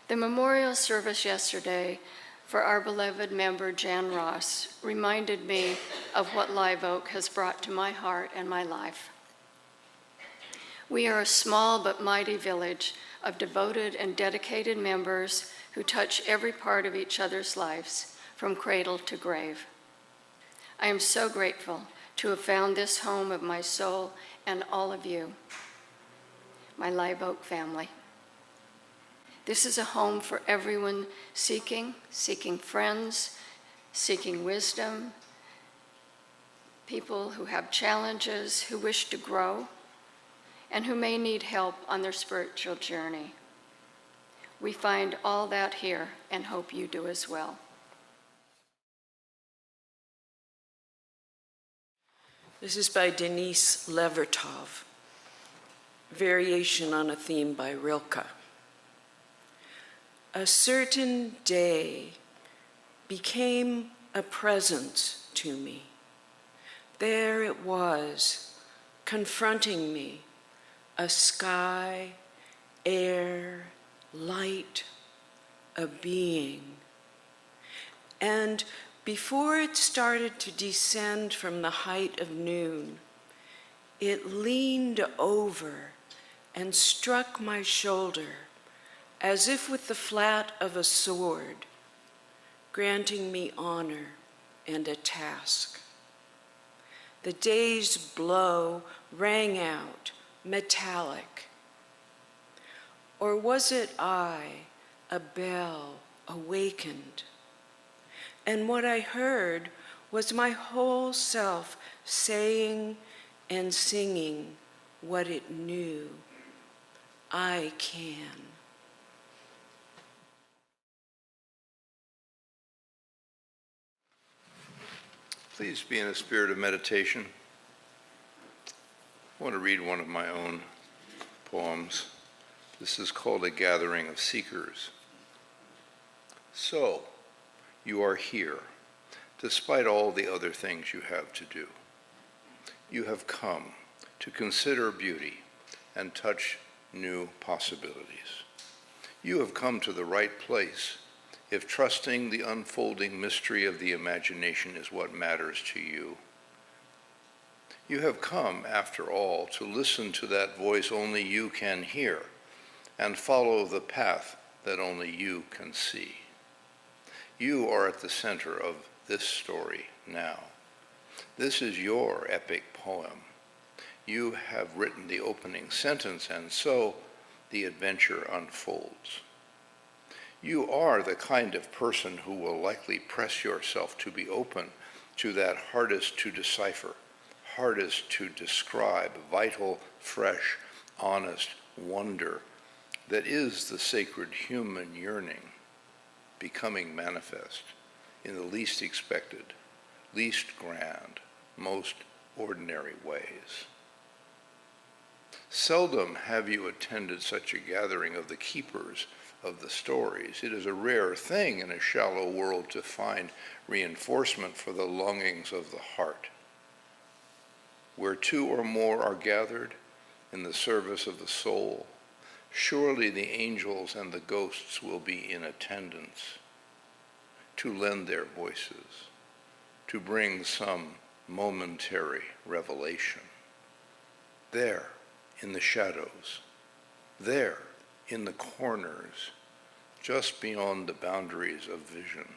The memorial service yesterday for our beloved member Jan Ross reminded me of what Live Oak has brought to my heart and my life. We are a small but mighty village of devoted and dedicated members who touch every part of each other's lives, from cradle to grave. I am so grateful to have found this home of my soul and all of you, my Live Oak family. This is a home for everyone seeking friends, seeking wisdom, people who have challenges, who wish to grow, and who may need help on their spiritual journey. We find all that here and hope you do as well. This is by Denise Levertov, variation on a theme by Rilke. A certain day became a presence to me. There it was, confronting me, a sky, air, light, a being. And before it started to descend from the height of noon, it leaned over and struck my shoulder as if with the flat of a sword, granting me honor and a task. The day's blow rang out, metallic. Or was it I, a bell, awakened? And what I heard was my whole self saying and singing what it knew. I can. Please be in a spirit of meditation. I want to read one of my own poems. This is called A Gathering of Seekers. So, you are here, despite all the other things you have to do. You have come to consider beauty and touch new possibilities. You have come to the right place if trusting the unfolding mystery of the imagination is what matters to you. You have come, after all, to listen to that voice only you can hear and follow the path that only you can see. You are at the center of this story now. This is your epic poem. You have written the opening sentence, and so the adventure unfolds. You are the kind of person who will likely press yourself to be open to that hardest to decipher, hardest to describe, vital, fresh, honest wonder that is the sacred human yearning, becoming manifest in the least expected, least grand, most ordinary ways. Seldom have you attended such a gathering of the keepers of the stories. It is a rare thing in a shallow world to find reinforcement for the longings of the heart. Where two or more are gathered in the service of the soul, surely the angels and the ghosts will be in attendance to lend their voices, to bring some momentary revelation. There, in the shadows, there, in the corners, just beyond the boundaries of vision,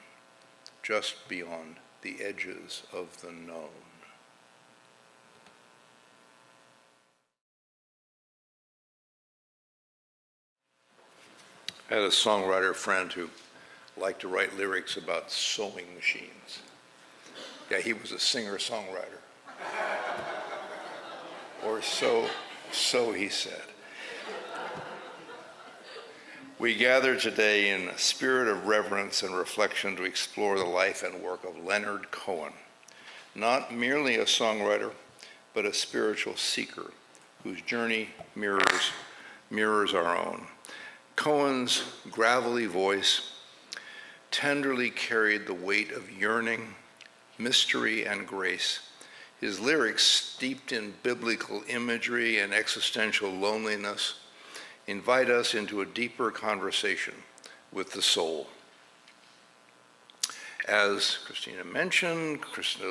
just beyond the edges of the known. I had a songwriter friend who liked to write lyrics about sewing machines. Yeah, he was a singer-songwriter. Or so he said. We gather today in a spirit of reverence and reflection to explore the life and work of Leonard Cohen, not merely a songwriter, but a spiritual seeker whose journey mirrors our own. Cohen's gravelly voice tenderly carried the weight of yearning, mystery, and grace. His lyrics, steeped in biblical imagery and existential loneliness, invite us into a deeper conversation with the soul. As Christina mentioned,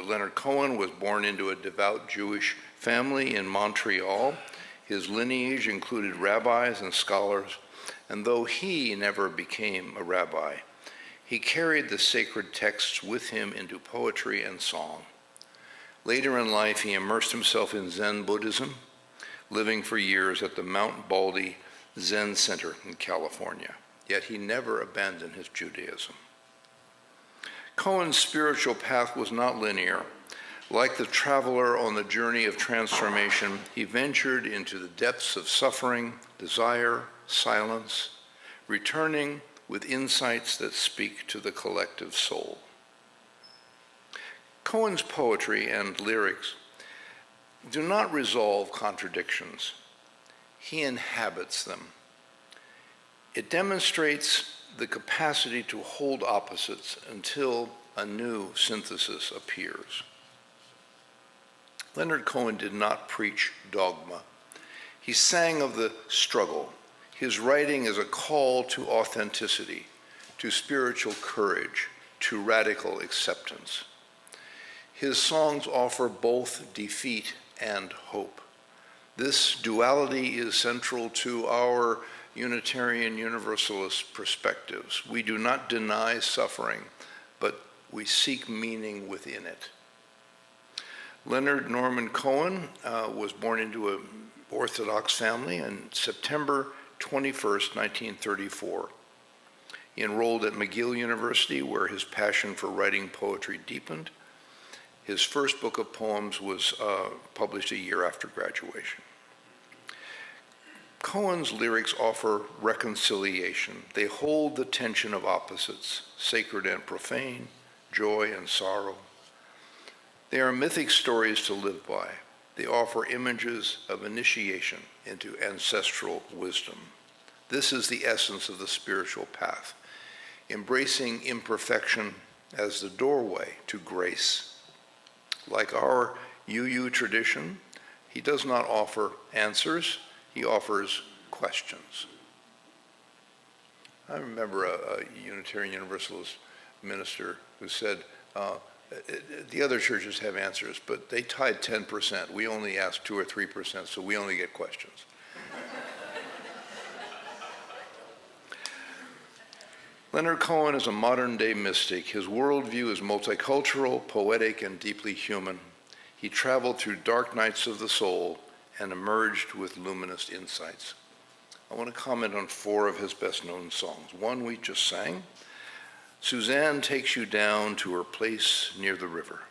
Leonard Cohen was born into a devout Jewish family in Montreal. His lineage included rabbis and scholars, and though he never became a rabbi, he carried the sacred texts with him into poetry and song. Later in life, he immersed himself in Zen Buddhism, living for years at the Mount Baldy Zen Center in California. Yet he never abandoned his Judaism. Cohen's spiritual path was not linear. Like the traveler on the journey of transformation, he ventured into the depths of suffering, desire, silence, returning with insights that speak to the collective soul. Cohen's poetry and lyrics do not resolve contradictions. He inhabits them. It demonstrates the capacity to hold opposites until a new synthesis appears. Leonard Cohen did not preach dogma. He sang of the struggle. His writing is a call to authenticity, to spiritual courage, to radical acceptance. His songs offer both defeat and hope. This duality is central to our Unitarian Universalist perspectives. We do not deny suffering, but we seek meaning within it. Leonard Norman Cohen was born into an Orthodox family on September 21st, 1934. He enrolled at McGill University, where his passion for writing poetry deepened. His first book of poems was published a year after graduation. Cohen's lyrics offer reconciliation. They hold the tension of opposites, sacred and profane, joy and sorrow. They are mythic stories to live by. They offer images of initiation into ancestral wisdom. This is the essence of the spiritual path, embracing imperfection as the doorway to grace. Like our UU tradition, he does not offer answers, he offers questions. I remember a Unitarian Universalist minister who said, the other churches have answers, but they tithe 10%. We only ask 2 or 3%, so we only get questions. Leonard Cohen is a modern-day mystic. His worldview is multicultural, poetic, and deeply human. He traveled through dark nights of the soul and emerged with luminous insights. I want to comment on 4 of his best-known songs. One we just sang, Suzanne Takes You Down to Her Place Near the River.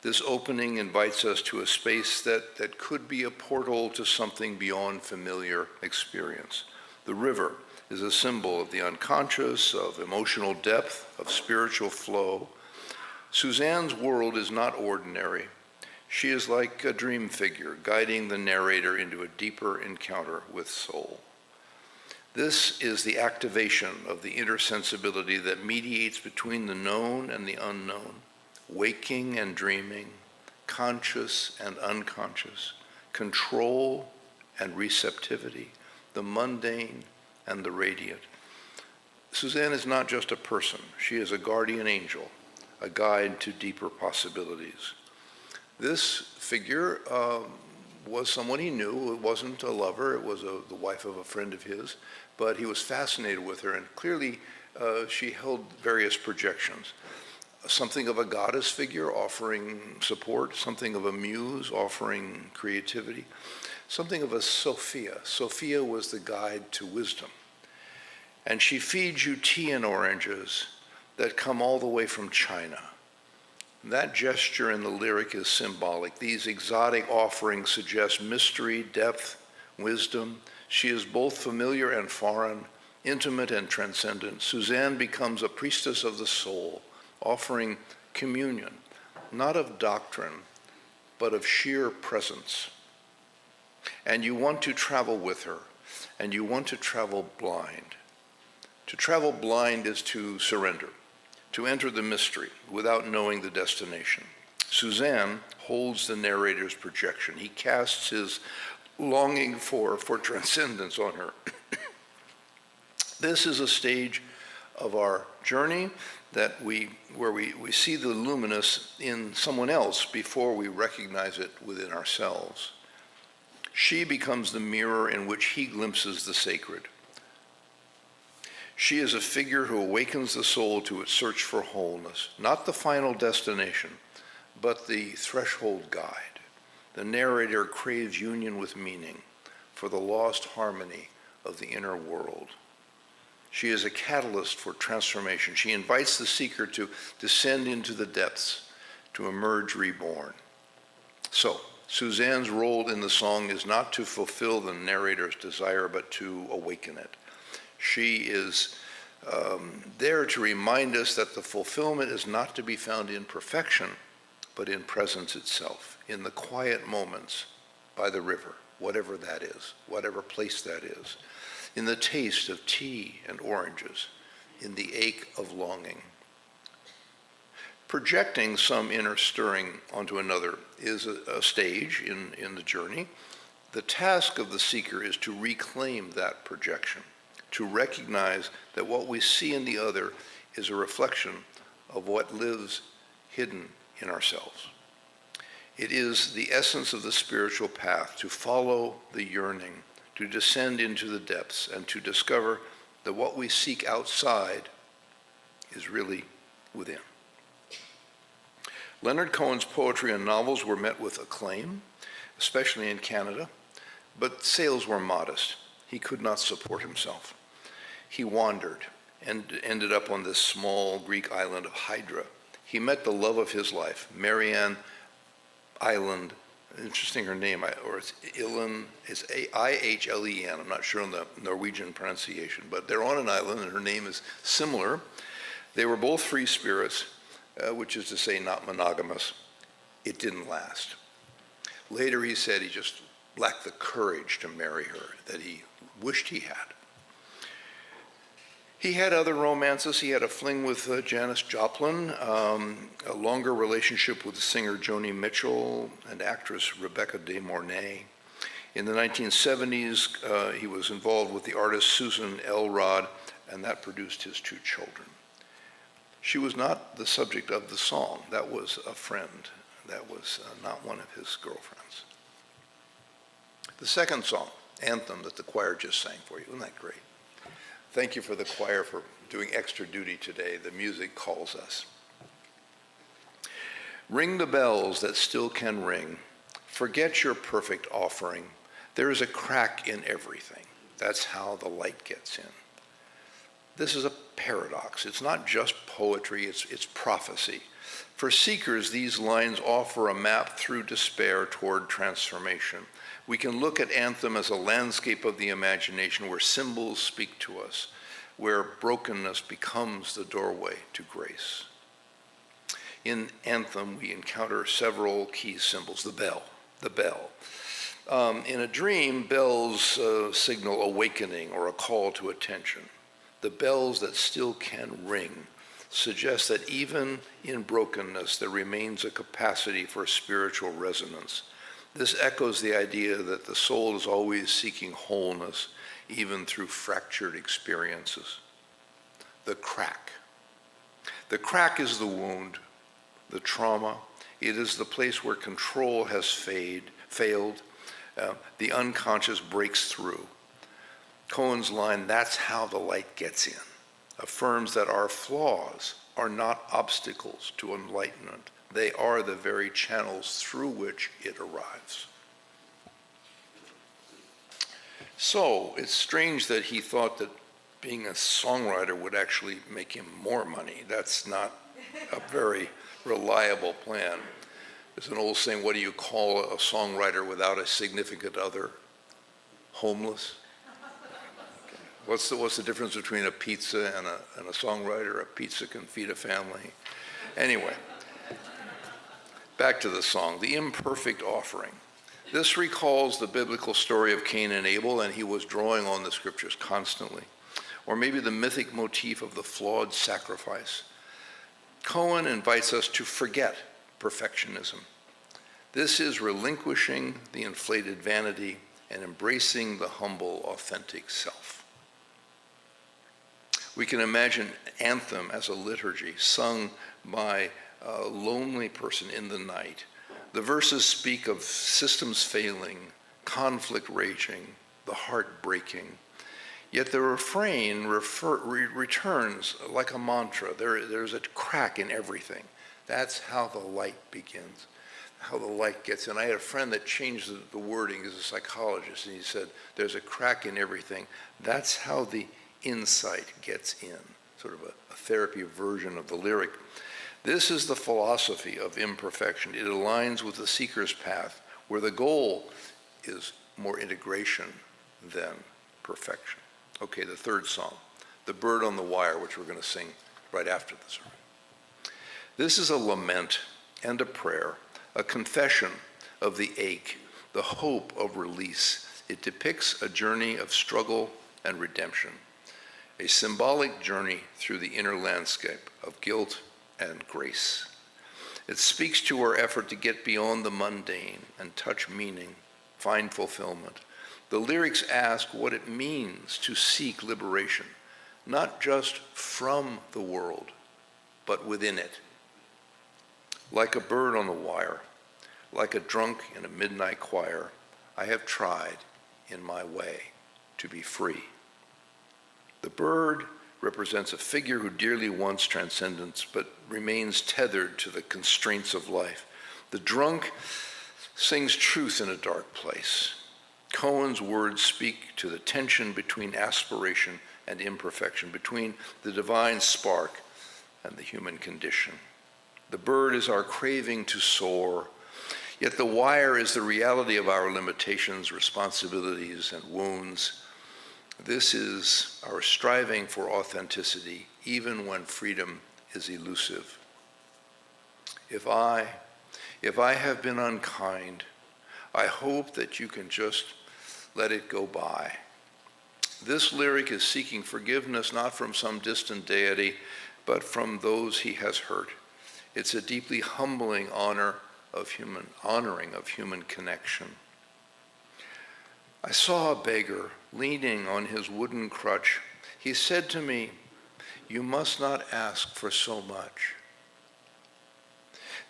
This opening invites us to a space that could be a portal to something beyond familiar experience. The river is a symbol of the unconscious, of emotional depth, of spiritual flow. Suzanne's world is not ordinary. She is like a dream figure, guiding the narrator into a deeper encounter with soul. This is the activation of the intersensibility that mediates between the known and the unknown, waking and dreaming, conscious and unconscious, control and receptivity, the mundane and the radiant. Suzanne is not just a person. She is a guardian angel, a guide to deeper possibilities. This figure was someone he knew. It wasn't a lover. It was the wife of a friend of his, but he was fascinated with her, and clearly she held various projections. Something of a goddess figure offering support, something of a muse offering creativity, something of a Sophia. Sophia was the guide to wisdom. And she feeds you tea and oranges that come all the way from China. That gesture in the lyric is symbolic. These exotic offerings suggest mystery, depth, wisdom. She is both familiar and foreign, intimate and transcendent. Suzanne becomes a priestess of the soul, offering communion, not of doctrine, but of sheer presence. And you want to travel with her, and you want to travel blind. To travel blind is to surrender, to enter the mystery without knowing the destination. Suzanne holds the narrator's projection. He casts his longing for transcendence on her. This is a stage of our journey, where we see the luminous in someone else before we recognize it within ourselves. She becomes the mirror in which he glimpses the sacred. She is a figure who awakens the soul to its search for wholeness, not the final destination, but the threshold guide. The narrator craves union with meaning for the lost harmony of the inner world. She is a catalyst for transformation. She invites the seeker to descend into the depths, to emerge reborn. So, Suzanne's role in the song is not to fulfill the narrator's desire, but to awaken it. She is there to remind us that the fulfillment is not to be found in perfection, but in presence itself, in the quiet moments by the river, whatever that is, whatever place that is, in the taste of tea and oranges, in the ache of longing. Projecting some inner stirring onto another is a stage in the journey. The task of the seeker is to reclaim that projection, to recognize that what we see in the other is a reflection of what lives hidden in ourselves. It is the essence of the spiritual path to follow the yearning, to descend into the depths, and to discover that what we seek outside is really within. Leonard Cohen's poetry and novels were met with acclaim, especially in Canada, but sales were modest. He could not support himself. He wandered and ended up on this small Greek island of Hydra. He met the love of his life, Marianne Island. Interesting, her name, or it's Ilen, it's I-H-L-E-N. I'm not sure on the Norwegian pronunciation, but they're on an island and her name is similar. They were both free spirits, which is to say not monogamous. It didn't last. Later he said he just lacked the courage to marry her that he wished he had. He had other romances. He had a fling with Janis Joplin, a longer relationship with the singer Joni Mitchell and actress Rebecca De Mornay. In the 1970s, he was involved with the artist Susan Elrod, and that produced his 2 children. She was not the subject of the song. That was a friend. That was not one of his girlfriends. The second song, Anthem, that the choir just sang for you. Isn't that great? Thank you for the choir for doing extra duty today. The music calls us. Ring the bells that still can ring. Forget your perfect offering. There is a crack in everything. That's how the light gets in. This is a paradox. It's not just poetry, it's prophecy. For seekers, these lines offer a map through despair toward transformation. We can look at Anthem as a landscape of the imagination where symbols speak to us, where brokenness becomes the doorway to grace. In Anthem, we encounter several key symbols. The bell. In a dream, bells signal awakening or a call to attention. The bells that still can ring suggest that even in brokenness, there remains a capacity for spiritual resonance. This echoes the idea that the soul is always seeking wholeness, even through fractured experiences. The crack. The crack is the wound, the trauma. It is the place where control has failed. The unconscious breaks through. Cohen's line, "That's how the light gets in," affirms that our flaws are not obstacles to enlightenment. They are the very channels through which it arrives. So it's strange that he thought that being a songwriter would actually make him more money. That's not a very reliable plan. There's an old saying, what do you call a songwriter without a significant other? Homeless. What's the difference between a pizza and a songwriter? A pizza can feed a family. Anyway, back to the song, the imperfect offering. This recalls the biblical story of Cain and Abel, and he was drawing on the scriptures constantly. Or maybe the mythic motif of the flawed sacrifice. Cohen invites us to forget perfectionism. This is relinquishing the inflated vanity and embracing the humble, authentic self. We can imagine anthem as a liturgy sung by a lonely person in the night. The verses speak of systems failing, conflict raging, the heart breaking. Yet the refrain returns like a mantra. There's a crack in everything. That's how the light begins, how the light gets in. I had a friend that changed the wording as a psychologist, and he said, there's a crack in everything. That's how the insight gets in, sort of a therapy version of the lyric. This is the philosophy of imperfection. It aligns with the seeker's path, where the goal is more integration than perfection. Okay, the third song, The Bird on the Wire, which we're going to sing right after the sermon. This is a lament and a prayer, a confession of the ache, the hope of release. It depicts a journey of struggle and redemption, a symbolic journey through the inner landscape of guilt and grace. It speaks to our effort to get beyond the mundane and touch meaning, find fulfillment. The lyrics ask what it means to seek liberation, not just from the world, but within it. Like a bird on the wire, like a drunk in a midnight choir, I have tried in my way to be free. The bird represents a figure who dearly wants transcendence, but remains tethered to the constraints of life. The drunk sings truth in a dark place. Cohen's words speak to the tension between aspiration and imperfection, between the divine spark and the human condition. The bird is our craving to soar, yet the wire is the reality of our limitations, responsibilities, and wounds. This is our striving for authenticity, even when freedom is elusive. If I have been unkind, I hope that you can just let it go by. This lyric is seeking forgiveness not from some distant deity, but from those he has hurt. It's a deeply humbling honoring of human connection. I saw a beggar leaning on his wooden crutch. He said to me, "You must not ask for so much."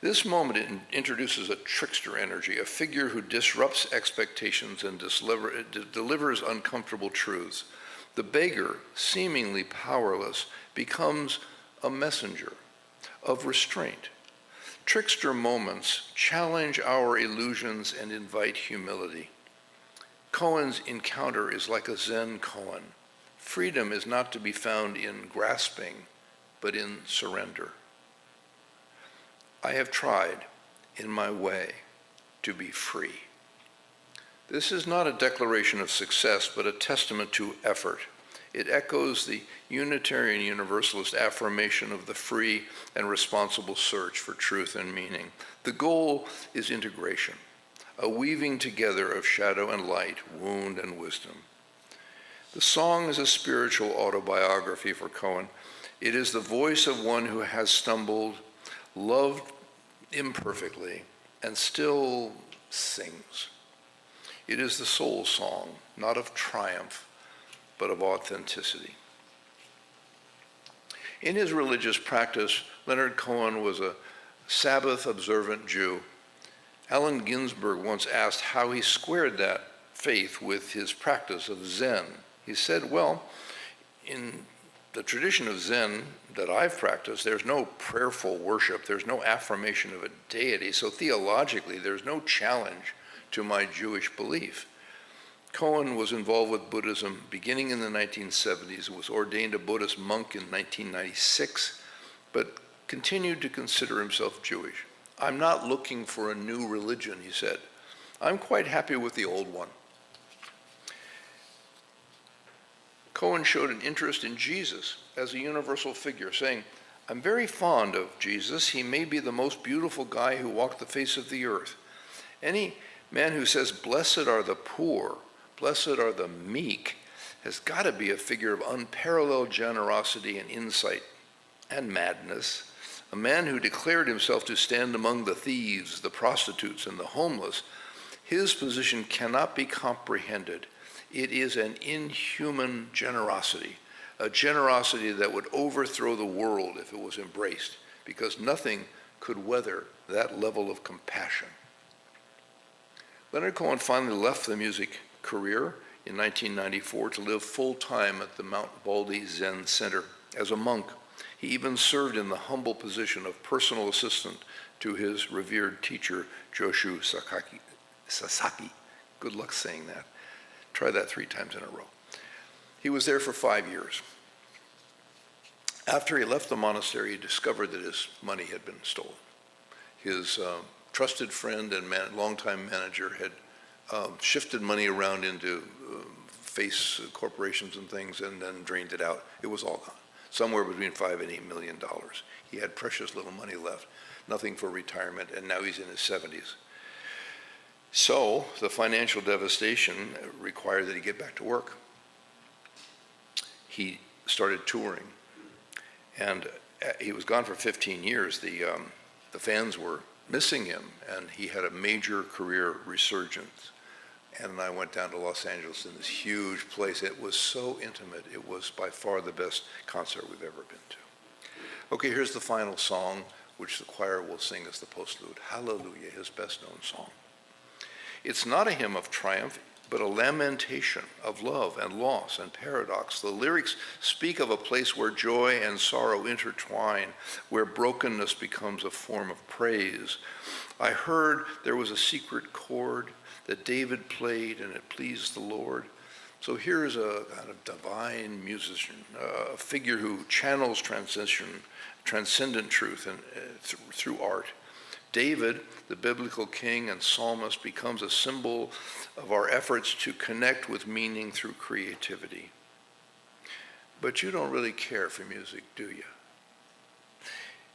This moment introduces a trickster energy, a figure who disrupts expectations and delivers uncomfortable truths. The beggar, seemingly powerless, becomes a messenger of restraint. Trickster moments challenge our illusions and invite humility. Cohen's encounter is like a Zen koan. Freedom is not to be found in grasping, but in surrender. I have tried in my way to be free. This is not a declaration of success, but a testament to effort. It echoes the Unitarian Universalist affirmation of the free and responsible search for truth and meaning. The goal is integration, a weaving together of shadow and light, wound and wisdom. The song is a spiritual autobiography for Cohen. It is the voice of one who has stumbled, loved imperfectly, and still sings. It is the soul song, not of triumph, but of authenticity. In his religious practice, Leonard Cohen was a Sabbath-observant Jew. Allen Ginsberg once asked how he squared that faith with his practice of Zen. He said, well, in the tradition of Zen that I've practiced, there's no prayerful worship, there's no affirmation of a deity, so theologically there's no challenge to my Jewish belief. Cohen was involved with Buddhism beginning in the 1970s, was ordained a Buddhist monk in 1996, but continued to consider himself Jewish. I'm not looking for a new religion, he said. I'm quite happy with the old one. Cohen showed an interest in Jesus as a universal figure, saying, I'm very fond of Jesus. He may be the most beautiful guy who walked the face of the earth. Any man who says, blessed are the poor, blessed are the meek, has got to be a figure of unparalleled generosity and insight and madness. A man who declared himself to stand among the thieves, the prostitutes, and the homeless. His position cannot be comprehended. It is an inhuman generosity, a generosity that would overthrow the world if it was embraced, because nothing could weather that level of compassion. Leonard Cohen finally left the music career in 1994 to live full-time at the Mount Baldy Zen Center as a monk. He even served in the humble position of personal assistant to his revered teacher, Joshu Sasaki. Good luck saying that. Try that 3 times in a row. He was there for 5 years. After he left the monastery, he discovered that his money had been stolen. His trusted friend and longtime manager had shifted money around into face corporations and things and then drained it out. It was all gone, somewhere between $5 and $8 million. He had precious little money left, nothing for retirement, and now he's in his 70s. So the financial devastation required that he get back to work. He started touring, and he was gone for 15 years. The fans were missing him, and he had a major career resurgence. And I went down to Los Angeles in this huge place. It was so intimate. It was by far the best concert we've ever been to. Okay, here's the final song, which the choir will sing as the postlude. Hallelujah, his best-known song. It's not a hymn of triumph, but a lamentation of love and loss and paradox. The lyrics speak of a place where joy and sorrow intertwine, where brokenness becomes a form of praise. I heard there was a secret chord that David played and it pleased the Lord. So here's a kind of divine musician, a figure who channels transcendent truth and, through art. David, the biblical king and psalmist, becomes a symbol of our efforts to connect with meaning through creativity. But you don't really care for music, do you?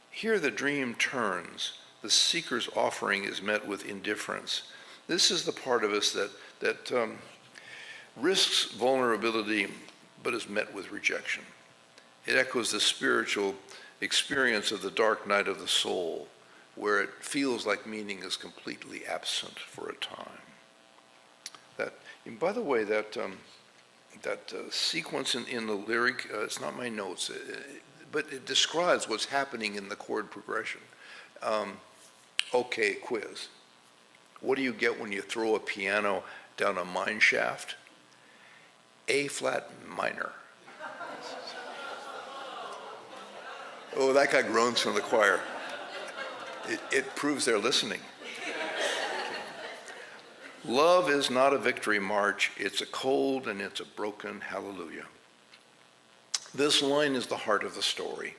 Here the dream turns. The seeker's offering is met with indifference. This is the part of us that risks vulnerability but is met with rejection. It echoes the spiritual experience of the dark night of the soul, where it feels like meaning is completely absent for a time. And by the way, that sequence in the lyric, it's not my notes, but it describes what's happening in the chord progression. Okay, quiz. What do you get when you throw a piano down a mine shaft? A flat minor. Oh, that got groans from the choir. It proves they're listening. Love is not a victory march. It's a cold and it's a broken hallelujah. This line is the heart of the story.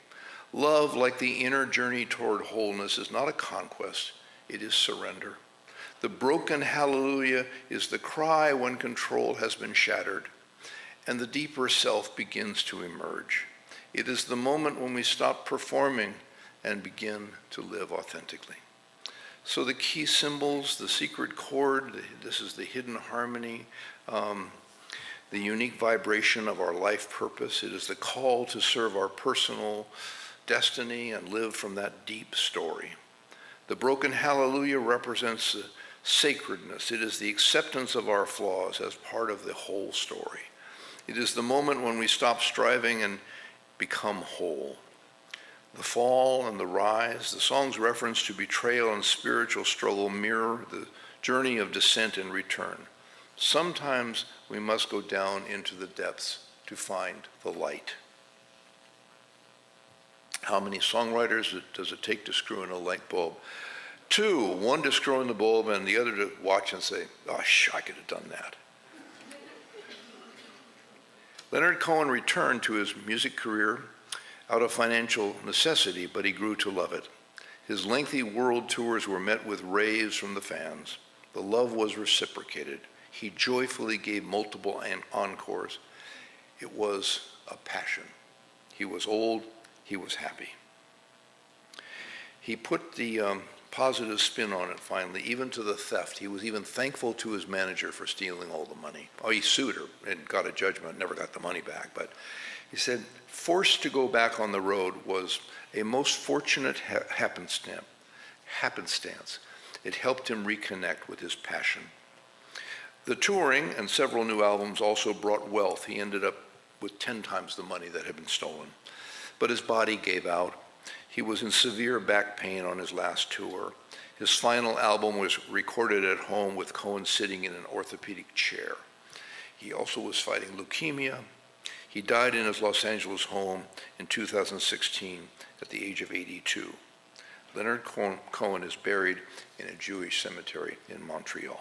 Love, like the inner journey toward wholeness, is not a conquest. It is surrender. The broken hallelujah is the cry when control has been shattered and the deeper self begins to emerge. It is the moment when we stop performing and begin to live authentically. So the key symbols, the secret chord, this is the hidden harmony, the unique vibration of our life purpose. It is the call to serve our personal destiny and live from that deep story. The broken hallelujah represents the sacredness. It is the acceptance of our flaws as part of the whole story. It is the moment when we stop striving and become whole. The fall and the rise, the song's reference to betrayal and spiritual struggle mirror the journey of descent and return. Sometimes we must go down into the depths to find the light. How many songwriters does it take to screw in a light bulb? 2, one to screw in the bulb and the other to watch and say, oh, I could have done that. Leonard Cohen returned to his music career out of financial necessity, but he grew to love it. His lengthy world tours were met with raves from the fans. The love was reciprocated. He joyfully gave multiple encores. It was a passion. He was old, he was happy. He put the positive spin on it finally, even to the theft. He was even thankful to his manager for stealing all the money. Oh, he sued her and got a judgment, never got the money back, but he said, forced to go back on the road was a most fortunate happenstance. It helped him reconnect with his passion. The touring and several new albums also brought wealth. He ended up with 10 times the money that had been stolen. But his body gave out. He was in severe back pain on his last tour. His final album was recorded at home with Cohen sitting in an orthopedic chair. He also was fighting leukemia. He died in his Los Angeles home in 2016 at the age of 82. Leonard Cohen is buried in a Jewish cemetery in Montreal.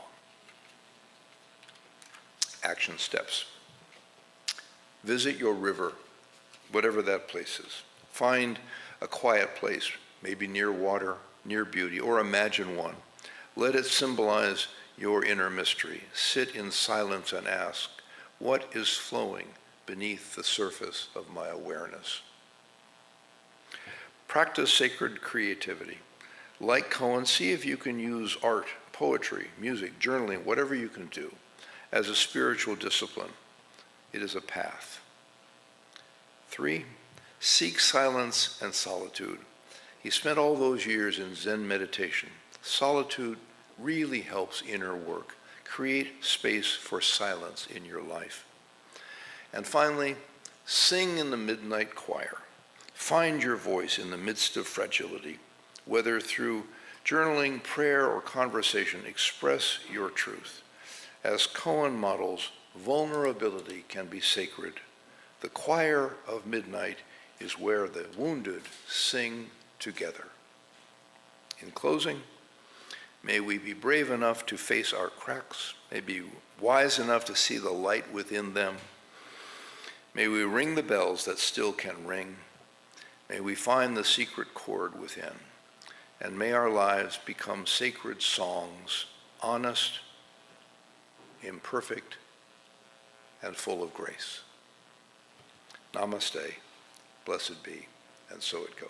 Action steps. Visit your river, whatever that place is. Find a quiet place, maybe near water, near beauty, or imagine one. Let it symbolize your inner mystery. Sit in silence and ask, what is flowing beneath the surface of my awareness? Practice sacred creativity. Like Cohen, see if you can use art, poetry, music, journaling, whatever you can do, as a spiritual discipline. It is a path. 3, seek silence and solitude. He spent all those years in Zen meditation. Solitude really helps inner work. Create space for silence in your life. And finally, sing in the midnight choir. Find your voice in the midst of fragility. Whether through journaling, prayer, or conversation, express your truth. As Cohen models, vulnerability can be sacred. The choir of midnight is where the wounded sing together. In closing, may we be brave enough to face our cracks, may be wise enough to see the light within them. May we ring the bells that still can ring. May we find the secret chord within. And may our lives become sacred songs, honest, imperfect, and full of grace. Namaste, blessed be, and so it goes.